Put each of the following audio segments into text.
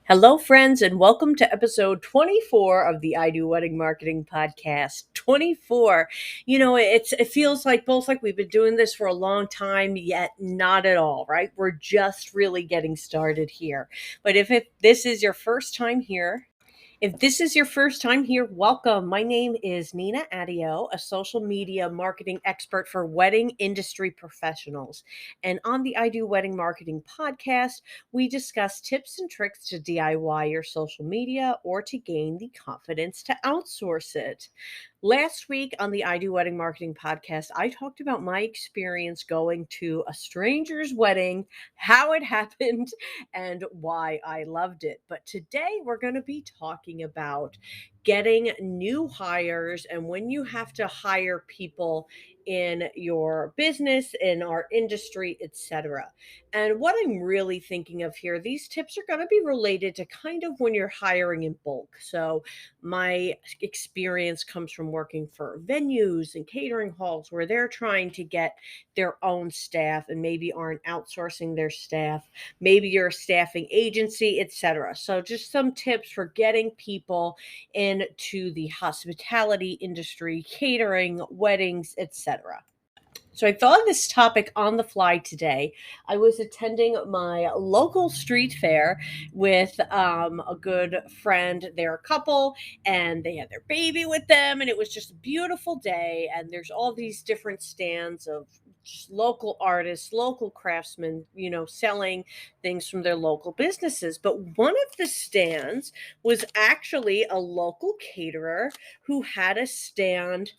Hello, friends, and welcome to episode 24 of the I Do Wedding Marketing Podcast. 24. It feels like both like we've been doing this for a long time, yet not at all, right? We're just really getting started here. But this is your first time here, welcome. My name is Nina Adio, a social media marketing expert for wedding industry professionals. And on the I Do Wedding Marketing podcast, we discuss tips and tricks to DIY your social media or to gain the confidence to outsource it. Last week on the I Do Wedding Marketing podcast, I talked about my experience going to a stranger's wedding, how it happened, and why I loved it. But today we're going to be talking about getting new hires and when you have to hire people in your business, in our industry, etc. And what I'm really thinking of here, these tips are going to be related to kind of when you're hiring in bulk. So my experience comes from working for venues and catering halls where they're trying to get their own staff and maybe aren't outsourcing their staff. Maybe you're a staffing agency, etc. So just some tips for getting people into the hospitality industry, catering, weddings, etc. So I thought of this topic on the fly today. I was attending my local street fair with a good friend. They're a couple and they had their baby with them, and it was just a beautiful day. And there's all these different stands of just local artists, local craftsmen, selling things from their local businesses. But one of the stands was actually a local caterer who had a stand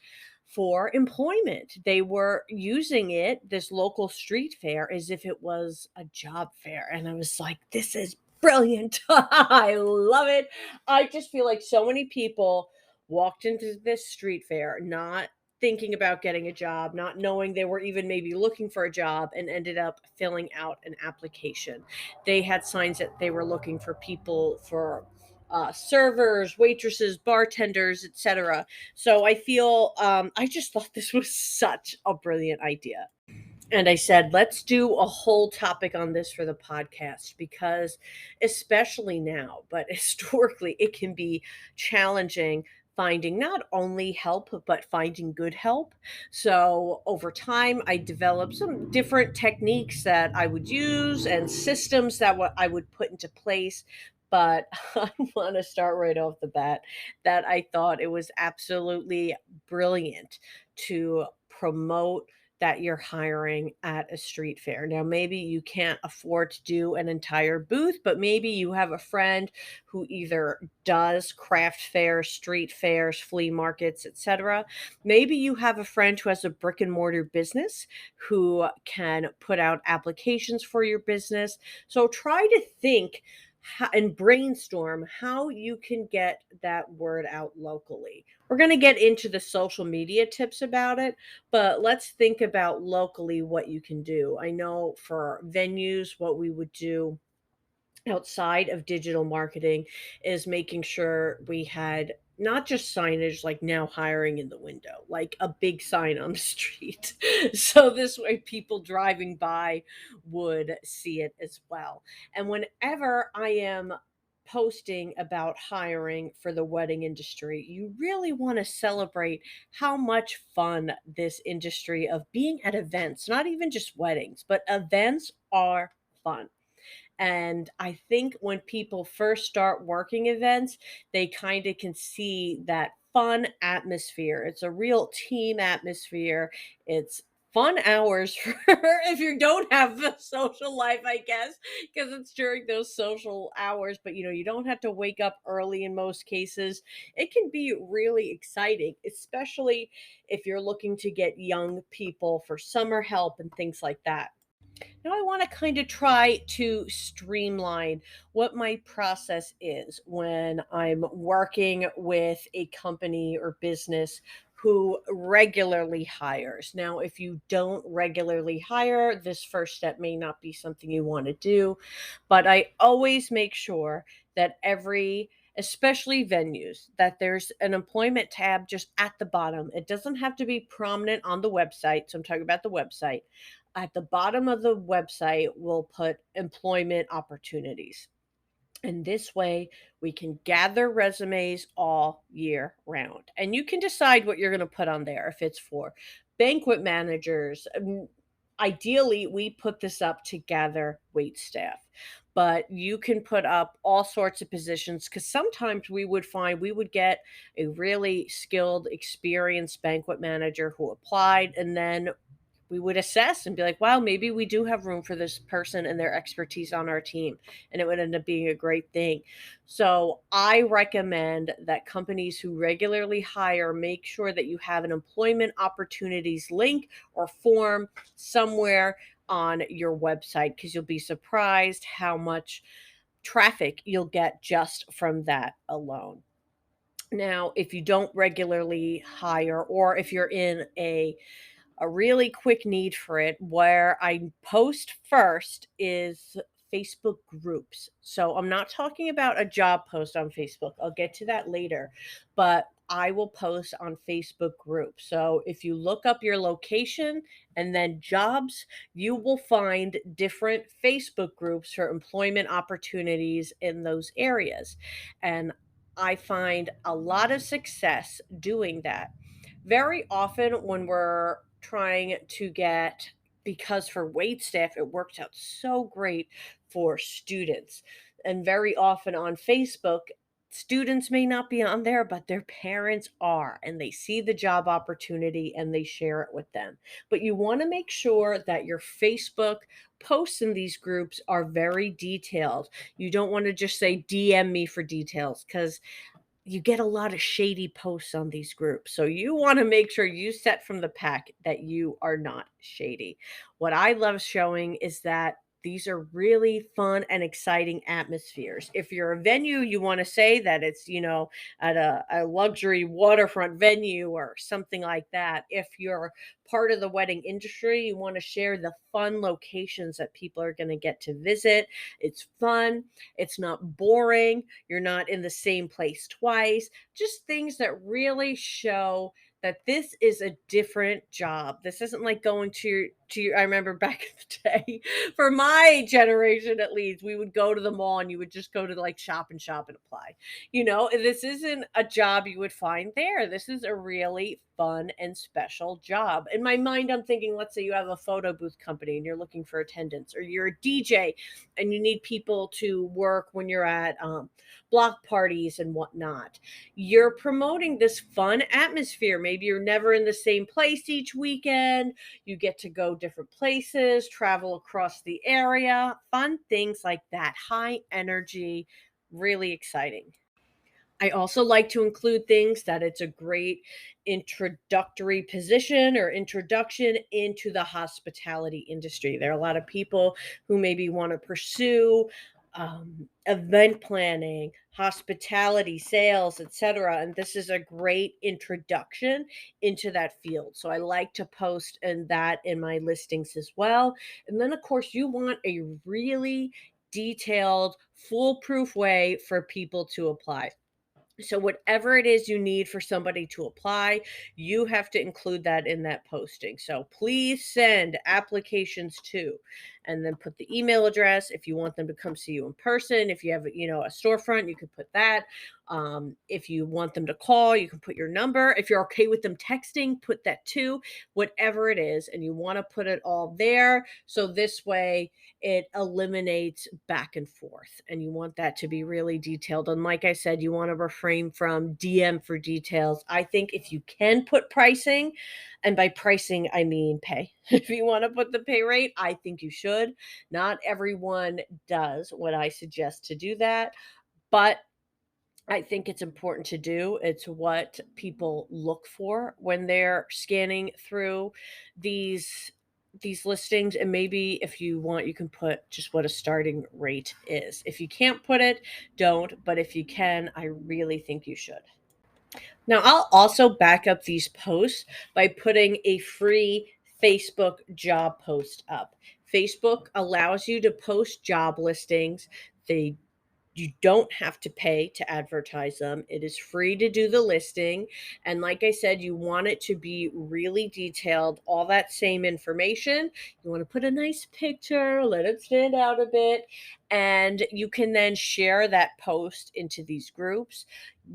for employment. They were using this local street fair, as if it was a job fair. And I was like, this is brilliant. I love it. I just feel like so many people walked into this street fair not thinking about getting a job, not knowing they were even maybe looking for a job, and ended up filling out an application. They had signs that they were looking for people for servers, waitresses, bartenders, etc. So I just thought this was such a brilliant idea. And I said, let's do a whole topic on this for the podcast because, especially now, but historically, it can be challenging finding not only help, but finding good help. So, over time, I developed some different techniques that I would use and systems that I would put into place. But I want to start right off the bat that I thought it was absolutely brilliant to promote that you're hiring at a street fair. Now, maybe you can't afford to do an entire booth, but maybe you have a friend who either does craft fairs, street fairs, flea markets, etc. Maybe you have a friend who has a brick and mortar business who can put out applications for your business. So try to think and brainstorm how you can get that word out locally. We're going to get into the social media tips about it, but let's think about locally what you can do. I know for venues, what we would do outside of digital marketing is making sure we had not just signage like now hiring in the window, like a big sign on the street. So this way people driving by would see it as well. And whenever I am posting about hiring for the wedding industry, you really want to celebrate how much fun this industry of being at events, not even just weddings, but events are fun. And I think when people first start working events, they kind of can see that fun atmosphere. It's a real team atmosphere. It's fun hours for if you don't have a social life, I guess, because it's during those social hours. But you don't have to wake up early in most cases. It can be really exciting, especially if you're looking to get young people for summer help and things like that. Now, I want to kind of try to streamline what my process is when I'm working with a company or business who regularly hires. Now, if you don't regularly hire, this first step may not be something you want to do, but I always make sure that especially venues, that there's an employment tab just at the bottom. It doesn't have to be prominent on the website. So I'm talking about the website. At the bottom of the website, we'll put employment opportunities. And this way, we can gather resumes all year round. And you can decide what you're going to put on there if it's for banquet managers. Ideally, we put this up to gather wait staff, but you can put up all sorts of positions because sometimes we would find we would get a really skilled, experienced banquet manager who applied, and then we would assess and be like, wow, maybe we do have room for this person and their expertise on our team. And it would end up being a great thing. So I recommend that companies who regularly hire make sure that you have an employment opportunities link or form somewhere on your website because you'll be surprised how much traffic you'll get just from that alone. Now, if you don't regularly hire, or if you're in a really quick need for it, where I post first is Facebook groups. So I'm not talking about a job post on Facebook. I'll get to that later, but I will post on Facebook groups. So if you look up your location and then jobs, you will find different Facebook groups for employment opportunities in those areas. And I find a lot of success doing that. Very often when we're trying to get, because for wait staff it worked out so great for students, and very often on Facebook, students may not be on there but their parents are, and they see the job opportunity and they share it with them. But you want to make sure that your Facebook posts in these groups are very detailed. You don't want to just say DM me for details, because you get a lot of shady posts on these groups. So you want to make sure you set from the pack that you are not shady. What I love showing is that these are really fun and exciting atmospheres. If you're a venue, you want to say that it's, at a luxury waterfront venue or something like that. If you're part of the wedding industry, you want to share the fun locations that people are going to get to visit. It's fun, it's not boring, you're not in the same place twice. Just things that really show that this is a different job. This isn't like going I remember back in the day, for my generation at least, we would go to the mall and you would just go to like shop and shop and apply. This isn't a job you would find there. This is a really fun and special job. In my mind, I'm thinking, let's say you have a photo booth company and you're looking for attendance, or you're a DJ and you need people to work when you're at block parties and whatnot. You're promoting this fun atmosphere. Maybe you're never in the same place each weekend. You get to go different places, travel across the area, fun things like that. High energy, really exciting. I also like to include things that it's a great introductory position or introduction into the hospitality industry. There are a lot of people who maybe want to pursue event planning, hospitality, sales, etc. And this is a great introduction into that field. So I like to post in my listings as well. And then, of course, you want a really detailed, foolproof way for people to apply. So, whatever it is you need for somebody to apply, you have to include that in that posting. So, please send applications to, and then put the email address. If you want them to come see you in person, if you have, a storefront, you can put that. If you want them to call, you can put your number. If you're okay with them texting, put that too, whatever it is. And you want to put it all there. So, this way, it eliminates back and forth, and you want that to be really detailed. And like I said, you want to refrain from DM for details. I think if you can put pricing, and by pricing I mean pay, if you want to put the pay rate, I think you should. Not everyone does what I suggest to do that, but I think it's important to do. It's what people look for when they're scanning through these listings. And maybe if you want, you can put just what a starting rate is. If you can't put it, don't, but if you can, I really think you should. Now, I'll also back up these posts by putting a free Facebook job post up. Facebook allows you to post job listings. They You don't have to pay to advertise them. It is free to do the listing. And like I said, you want it to be really detailed, all that same information. You want to put a nice picture, let it stand out a bit. And you can then share that post into these groups.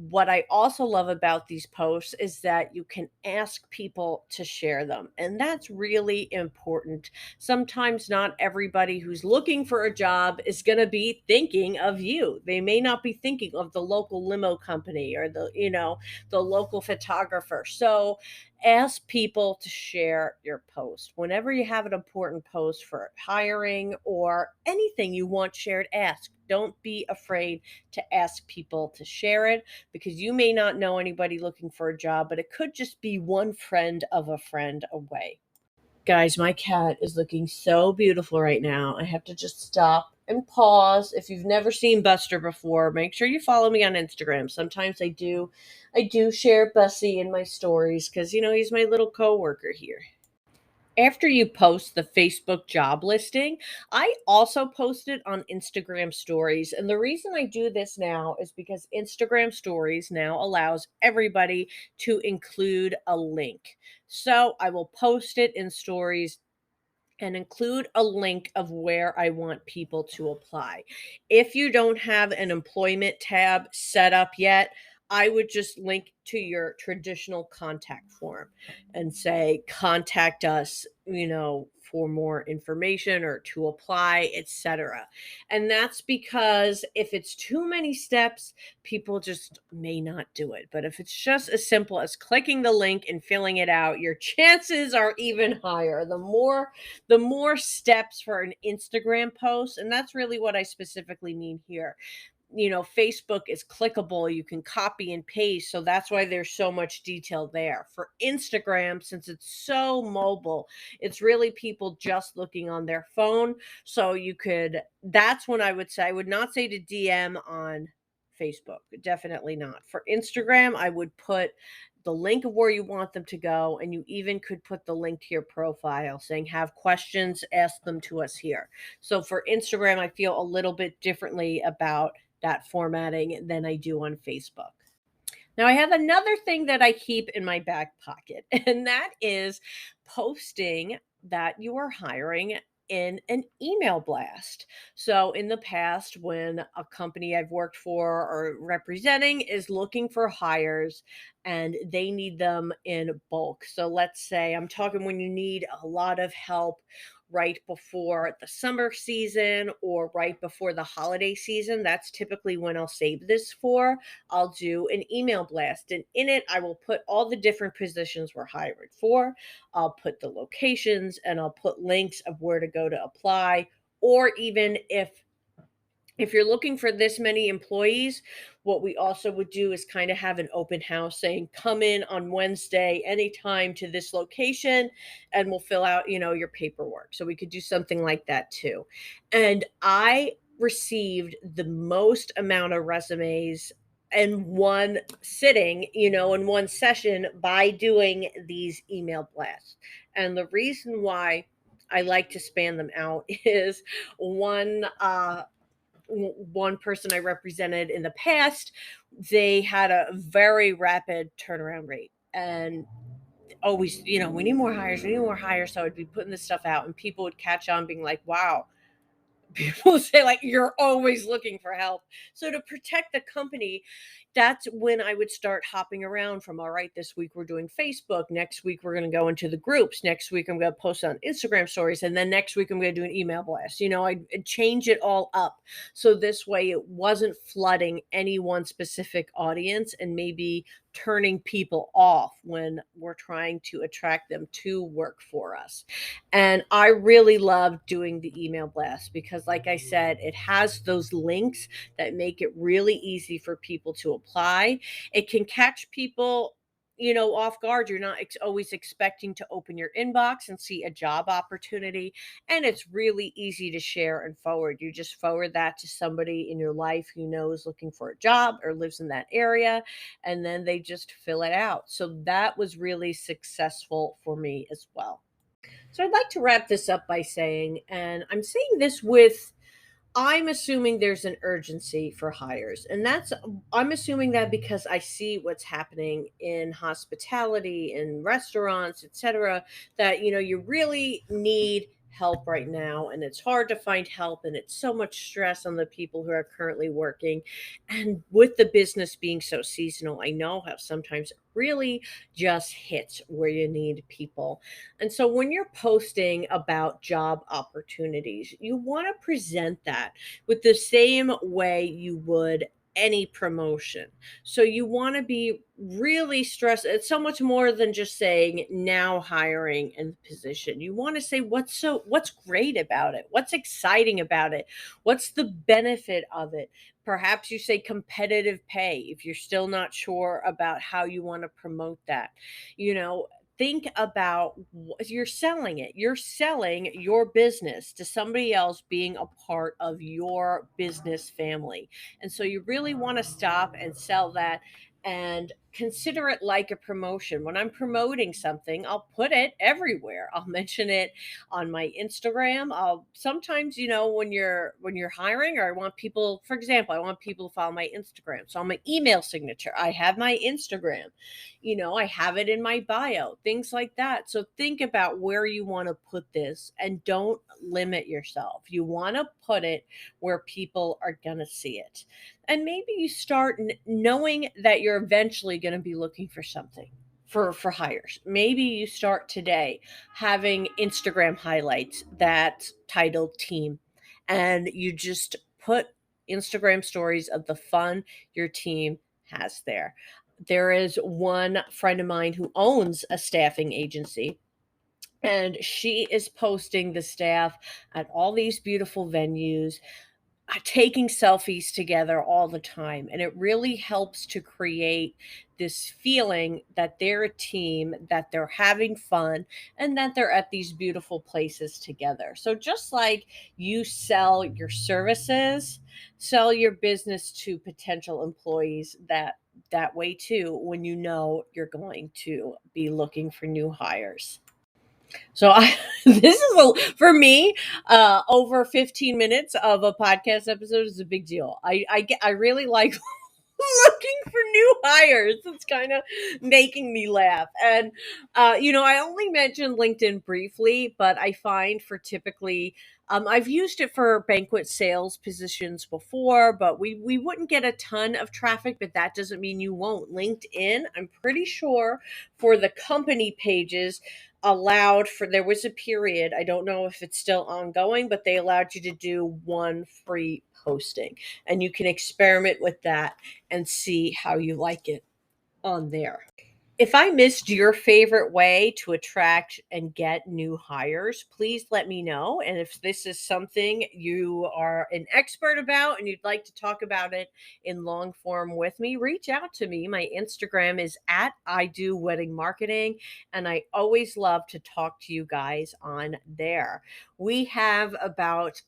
What I also love about these posts is that you can ask people to share them, and that's really important. Sometimes not everybody who's looking for a job is going to be thinking of you. They may not be thinking of the local limo company or the local photographer. So ask people to share your post. Whenever you have an important post for hiring or anything you want shared, ask. Don't be afraid to ask people to share it, because you may not know anybody looking for a job, but it could just be one friend of a friend away. Guys, my cat is looking so beautiful right now. I have to just stop and pause. If you've never seen Buster before, make sure you follow me on Instagram. Sometimes I do share Bussy in my stories because he's my little coworker here. After you post the Facebook job listing, I also post it on Instagram stories. And the reason I do this now is because Instagram stories now allows everybody to include a link. So I will post it in stories and include a link of where I want people to apply. If you don't have an employment tab set up yet, I would just link to your traditional contact form and say, contact us, for more information or to apply, etc. And that's because if it's too many steps, people just may not do it. But if it's just as simple as clicking the link and filling it out, your chances are even higher. The more steps for an Instagram post, and that's really what I specifically mean here. Facebook is clickable, you can copy and paste, so that's why there's so much detail there. For Instagram, since it's so mobile, it's really people just looking on their phone. So that's when I would not say to DM on Facebook, definitely not. For Instagram, I would put the link of where you want them to go, and you even could put the link to your profile saying, have questions, ask them to us here. So for Instagram, I feel a little bit differently about that formatting than I do on Facebook. Now, I have another thing that I keep in my back pocket, and that is posting that you are hiring in an email blast. So, in the past, when a company I've worked for or representing is looking for hires and they need them in bulk. So, let's say I'm talking when you need a lot of help right before the summer season or right before the holiday season. That's typically when I'll save this for. I'll do an email blast, and in it, I will put all the different positions we're hiring for. I'll put the locations and I'll put links of where to go to apply. Or even if you're looking for this many employees, what we also would do is kind of have an open house saying, come in on Wednesday, anytime to this location, and we'll fill out, your paperwork. So we could do something like that too. And I received the most amount of resumes in one sitting, in one session by doing these email blasts. And the reason why I like to span them out is one person I represented in the past, they had a very rapid turnaround rate. And always, we need more hires, we need more hires. So I'd be putting this stuff out and people would catch on being like, wow, people say like you're always looking for help. So to protect the company, that's when I would start hopping around from, all right, this week we're doing Facebook, next week we're going to go into the groups, next week I'm going to post on Instagram stories, and then next week I'm going to do an email blast. I'd change it all up, so this way it wasn't flooding any one specific audience and maybe turning people off when we're trying to attract them to work for us. And I really love doing the email blast because, like I said, it has those links that make it really easy for people to apply. It can catch people, off guard. You're not always expecting to open your inbox and see a job opportunity. And it's really easy to share and forward. You just forward that to somebody in your life who knows looking for a job or lives in that area, and then they just fill it out. So that was really successful for me as well. So I'd like to wrap this up by saying, and I'm saying this I'm assuming there's an urgency for hires. And I'm assuming that because I see what's happening in hospitality, in restaurants, etc., that, you really need help right now, and it's hard to find help, and it's so much stress on the people who are currently working. And with the business being so seasonal, I know how sometimes it really just hits where you need people. And so when you're posting about job opportunities, you want to present that with the same way you would any promotion. So you want to be really stressed. It's so much more than just saying now hiring in position. You want to say what's great about it? What's exciting about it? What's the benefit of it? Perhaps you say competitive pay if you're still not sure about how you want to promote that. You know, think about you're selling it. You're selling your business to somebody else being a part of your business family. And so you really want to stop and sell that and consider it like a promotion. When I'm promoting something, I'll put it everywhere. I'll mention it on my Instagram. I'll sometimes, when you're hiring, or I want people, for example, I want people to follow my Instagram. So on my email signature, I have my Instagram. I have it in my bio, things like that. So think about where you want to put this and don't limit yourself. You want to put it where people are going to see it. And maybe you start knowing that you're eventually going to be looking for something for hires. Maybe you start today having Instagram highlights that's titled team, and you just put Instagram stories of the fun your team has there. There is one friend of mine who owns a staffing agency, and she is posting the staff at all these beautiful venues, taking selfies together all the time. And it really helps to create this feeling that they're a team, that they're having fun, and that they're at these beautiful places together. So just like you sell your services, sell your business to potential employees that way too, when you know you're going to be looking for new hires. So this is for me, over 15 minutes of a podcast episode is a big deal. I really like looking for new hires. It's kind of making me laugh. And, I only mentioned LinkedIn briefly, but I find for typically, I've used it for banquet sales positions before, but we wouldn't get a ton of traffic, but that doesn't mean you won't. LinkedIn, I'm pretty sure for the company pages, allowed for there was a period, I don't know if it's still ongoing, but they allowed you to do one free posting, and you can experiment with that and see how you like it on there. If I missed your favorite way to attract and get new hires, please let me know. And if this is something you are an expert about and you'd like to talk about it in long form with me, reach out to me. My Instagram is at I Do Wedding Marketing, and I always love to talk to you guys on there. We have about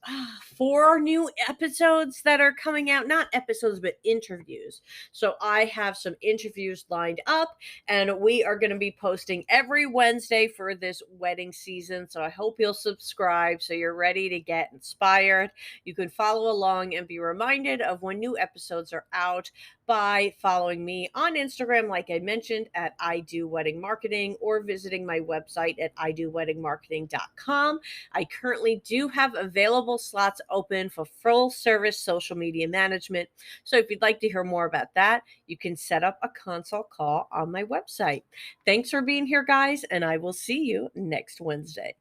4 new episodes that are coming out, not episodes, but interviews. So I have some interviews lined up, and we are going to be posting every Wednesday for this wedding season. So I hope you'll subscribe so you're ready to get inspired. You can follow along and be reminded of when new episodes are out by following me on Instagram, like I mentioned, at I Do Wedding Marketing, or visiting my website at idoweddingmarketing.com. I currently do have available slots open for full service social media management. So if you'd like to hear more about that, you can set up a consult call on my website. Thanks for being here, guys, and I will see you next Wednesday.